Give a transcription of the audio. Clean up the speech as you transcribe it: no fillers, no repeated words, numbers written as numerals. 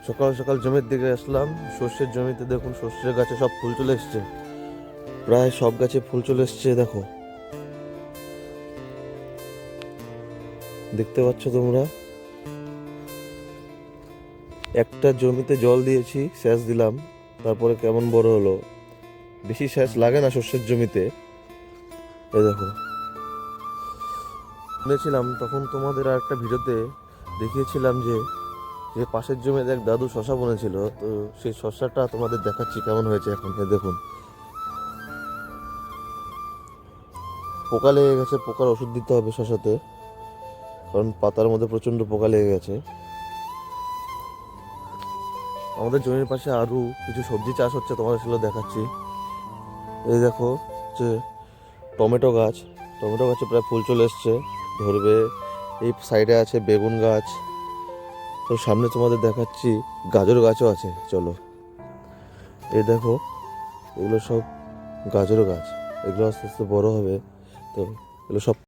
সকাল সকাল জমির দিকে আসলাম, সর্ষের জমিতে। দেখুন সর্ষের গাছে সব ফুল চলে এসছে, প্রায় সব গাছে ফুল চলে এসছে। দেখো, দেখতে পাচ্ছ তোমরা? একটা জমিতে জল দিয়েছি, সেচ দিলাম, তারপরে কেমন বড় হলো। বেশি সেচ লাগে না সর্ষের জমিতে। এই দেখো, শুনেছিলাম তখন তোমাদের আর একটা ভিডিওতে দেখিয়েছিলাম যে যে পাশের জমিতে এক দাদু শশা বুনেছিল, তো সেই শশাটা তোমাদের দেখাচ্ছি কেমন হয়েছে এখন। এই দেখুন, পোকা লেগে গেছে, পোকার ওষুধ দিতে হবে শশাতে, কারণ পাতার মধ্যে প্রচণ্ড পোকা লেগে গেছে। আমাদের জমির পাশে আরও কিছু সবজি চাষ হচ্ছে, তোমাদের সেগুলো দেখাচ্ছি। এই দেখো, যে টমেটো গাছ, টমেটো গাছে প্রায় ফুল চলে এসছে, ধরবে। এই সাইডে আছে বেগুন গাছ, তো সামনে তোমাদের দেখাচ্ছি গাজর গাছও আছে। চলো, এই দেখো, এগুলো সব গাজর গাছ। এগুলো আস্তে আস্তে বড় হবে, তো এগুলো সব